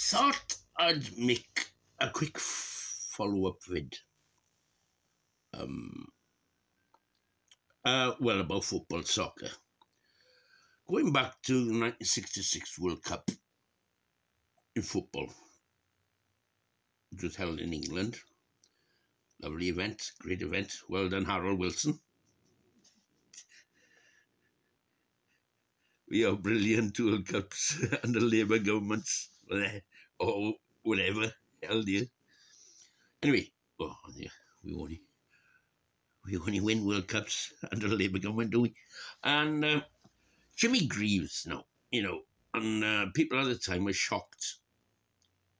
thought I'd make a quick follow-up vid. Well, about football, soccer. Going back to the 1966 World Cup in football. It was held in England. Lovely event, great event. Well done, Harold Wilson. We have brilliant World Cups under Labour governments, or whatever held here. Anyway, we only win World Cups under Labour government, don't we? And Jimmy Greaves, now, and people at the time were shocked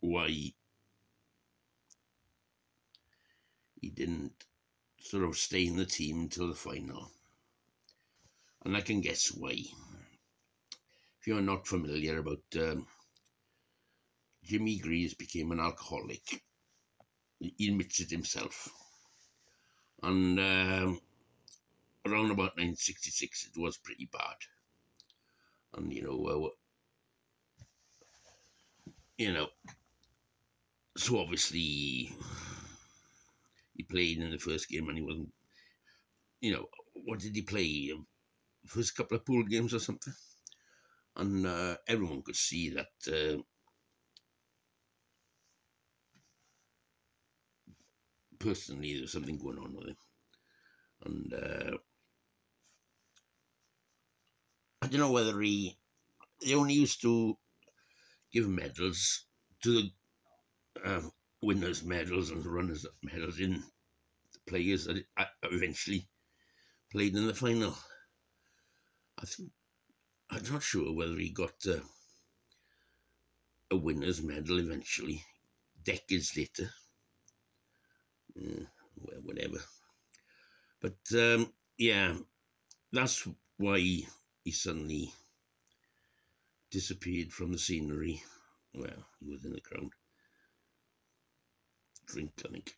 why he didn't sort of stay in the team until the final. And I can guess why. If you're not familiar about Jimmy Greaves became an alcoholic. He admits it himself. And around about 1966, it was pretty bad. And, so obviously he played in the first game and he wasn't, what did he play? First couple of pool games or something? And everyone could see that personally there was something going on with him. And I don't know whether they only used to give medals to the winners' medals and runners' medals in the players that eventually played in the final. I'm not sure whether he got a winner's medal eventually, decades later. Well, whatever. But yeah, that's why he suddenly disappeared from the scenery. Well, he was in the crowd. Drink, I think.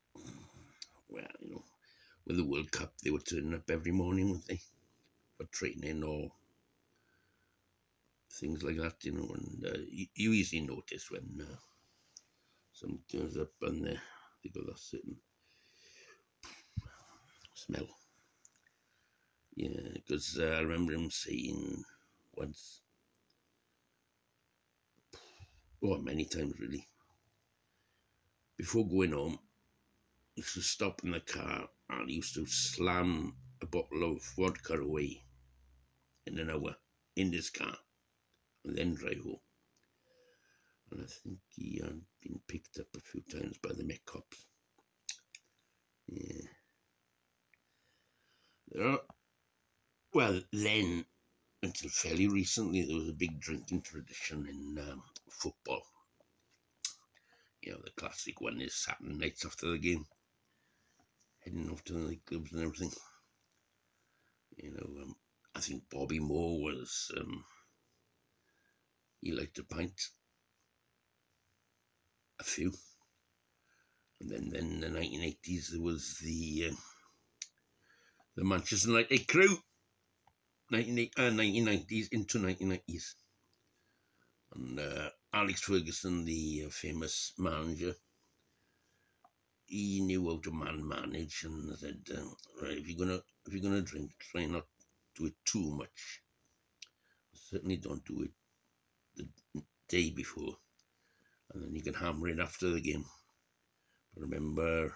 Well, with the World Cup, they were turning up every morning, weren't they? For training or things like that, and you easily notice when someone turns up and they got that certain smell. Yeah, because I remember him saying once, many times really, before going home, he used to stop in the car and he used to slam a bottle of vodka away in an hour in his car and then drive home. And I think he had been picked up a few times by the Met cops. Yeah. Well, then, until fairly recently, there was a big drinking tradition in football. The classic one is Saturday nights after the game, heading off to the nightclubs and everything. I think Bobby Moore was, he liked a pint, a few. And then in the 1980s, there was the Manchester United crew, 1990s into 1990s. And Alex Ferguson, the famous manager, he knew how to manage and said, right, if you're gonna drink, try not to do it too much. Certainly don't do it the day before, and then you can hammer it after the game. But remember,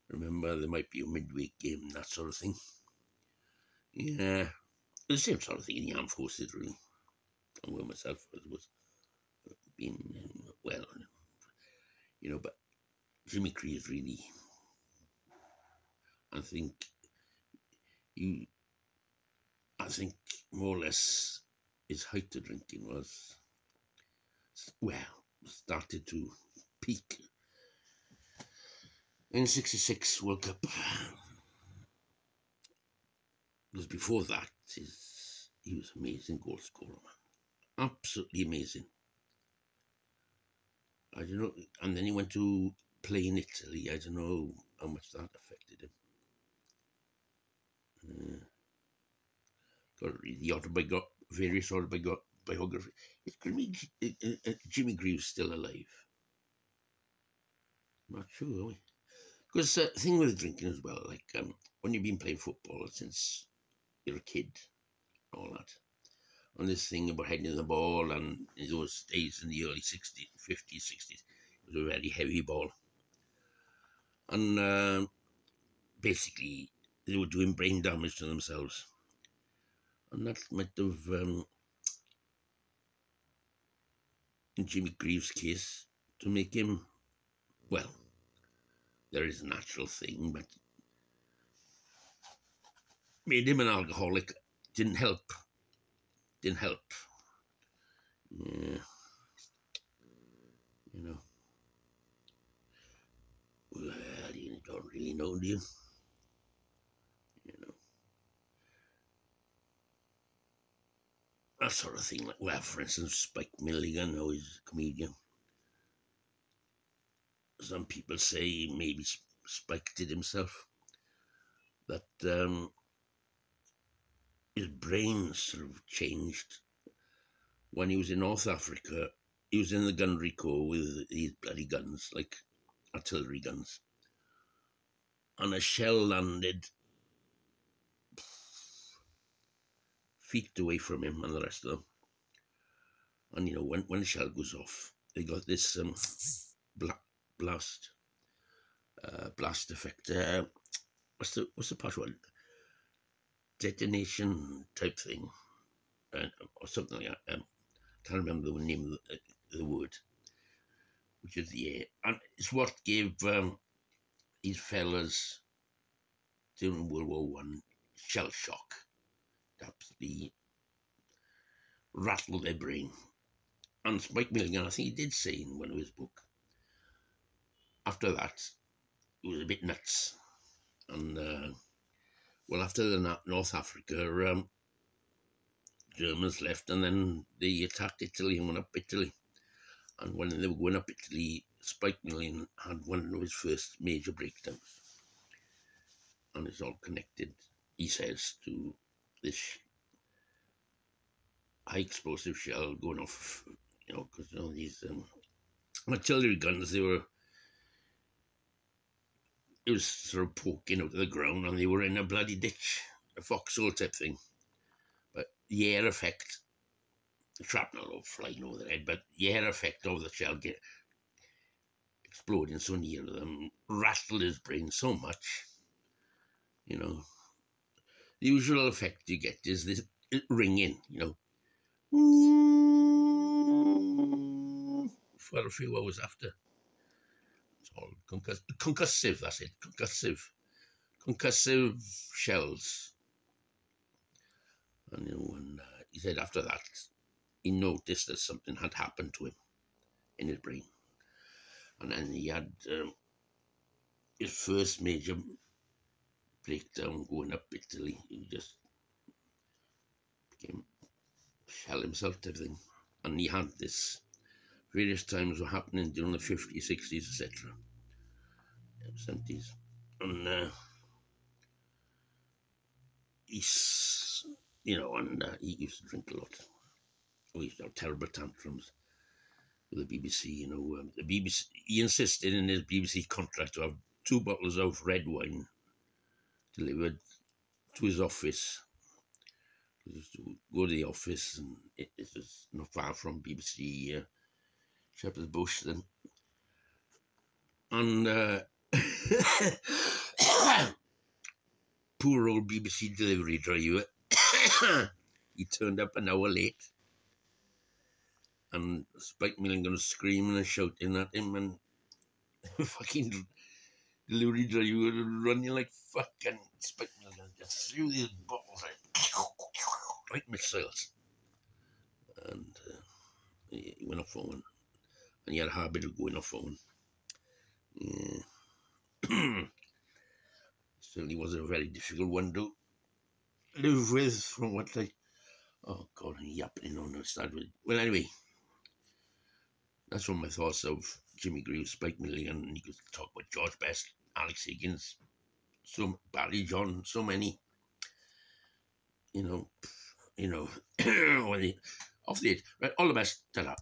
there might be a midweek game, that sort of thing. Yeah, the same sort of thing in the armed forces, really. I'm with myself, as was being well, but Jimmy Greaves really, I think more or less his height of drinking was, started to peak in '66 World Cup. Because before that, he was an amazing goal scorer, man. Absolutely amazing. I don't know, and then he went to play in Italy. I don't know how much that affected him. Got to read the various biography. Is Jimmy Greaves still alive? I'm not sure. Because the thing with drinking as well, like when you've been playing football since you're a kid, all that, and this thing about heading the ball, and in those days in the early 60s, 50s, 60s, it was a very heavy ball. And basically, they were doing brain damage to themselves. And that might have, in Jimmy Greaves' case, to make him, well, there is a natural thing, but made him an alcoholic. Didn't help. Yeah, you know. Well, you don't really know, do you? You know. That sort of thing. Like, well, for instance, Spike Milligan, who is a comedian. Some people say maybe Spike did himself. That his brain sort of changed when he was in North Africa. He was in the gunnery corps with these bloody guns, like artillery guns. And a shell landed feet away from him and the rest of them. And, you know, when the shell goes off, they got this blast effect. What's the password? Detonation type thing, or something like that. Can't remember the name of the word, which is the air, and it's what gave these fellas during World War One shell shock. Absolutely rattled their brain. And Spike Milligan, I think he did say in one of his books, after that, it was a bit nuts. And, well, after the North Africa, Germans left, and then they attacked Italy and went up Italy. And when they were going up Italy, Spike Milligan had one of his first major breakdowns. And it's all connected, he says, to this high explosive shell going off, you know, because, you know, these artillery guns, it was sort of poking out of the ground, and they were in a bloody ditch, a foxhole type thing. But the air effect, the shrapnel all flying over their head, but the air effect of the shell exploding so near them rattled his brain so much, you know. The usual effect you get is this ringing, you know, for a few hours after. It's all concussive, that's it, concussive shells. And, you know, when he said after that, he noticed that something had happened to him in his brain. And then he had his first major breakdown going up Italy. He just became shell himself type thing. And he had this various times were happening during the 50s, 60s, etc. 70s. And he's, you know, and he used to drink a lot. He used to have terrible tantrums with the BBC, you know. The BBC, he insisted in his BBC contract to have 2 bottles of red wine delivered to his office. He used to go to the office, and it was not far from BBC Shepherd's Bush then. And poor old BBC delivery driver, he turned up an hour late, and Spike Milligan was screaming and shouting at him, and fucking delivery driver would run you like fucking Spike Milligan just threw these bottles out like missiles. And he went off on one, and he had a habit of going off on one. Yeah. Certainly was a very difficult one to live with, from what I, oh God, I'm yapping on to start with. Well, anyway, that's what my thoughts of Jimmy Greaves, Spike Milligan, and you could talk about George Best, Alex Higgins, Barry John, so many, you know, when Off the edge. Right, all the best. Ta-da.